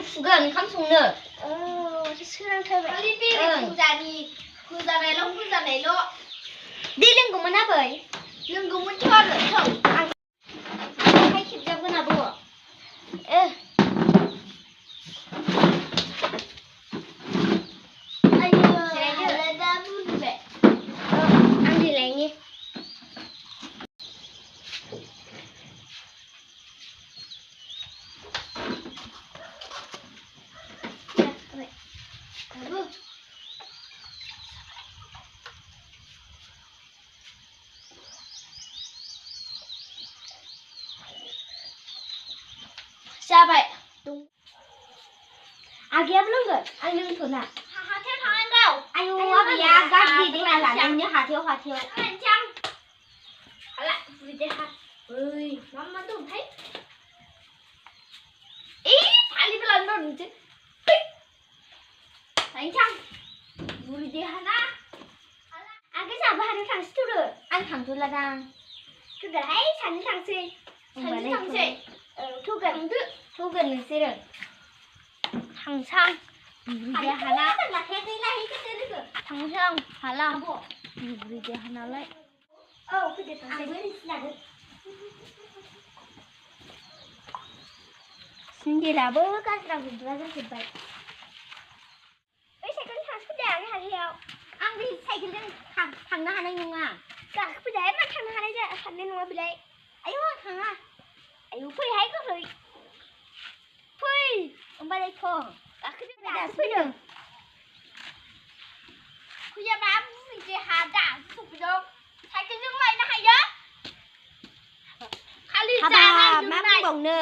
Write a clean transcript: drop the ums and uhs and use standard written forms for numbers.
फुगोन ओंखाम संनो सोरांथारबाय खालि बेरे फोजानायल' दै लोंगौमोन आबै लोंगौमोनथ' आरो आखाइ खेबजाबगोन आब' आं दै लायनि जाबाय आगैयाबो लोंगोन आं लोंथ'ना हाथायाव थांनांगौ आयौ आबैया गाज्रि देहा लानायनि हाथायाव हाला बुरि देहा ओइ मा दंथाय फालिबो लांनो नोंसो थांसां बुरि देहा ना आगै जोंहाबो हाथायाव थांसै थुदो आं थांथ'लादां थुदोहाय सानैजों थांसै थुगोन नोंसोरो थांसां बुरि देहाना थांसां हाला बुरि देहा नालाय फैदो थांसै सिंगिराबो गाज्रा गुद्रा जाजोब्बाय साइकेलजों थांसै आं हाथायाव आं बे साइकेलजों थांनो हानाय नङा गाखोफैदोहाय मा थांनो हानाय नङा बेलाय आयौ आं थाङा आयौ फैहाय गोख्रै फै होमबालाय थं दासो फैदों फैयाबा बुरि देहा दासो सफैदों साइकेलजों लायनो हायो खालि हाबाब मा बुंबावनो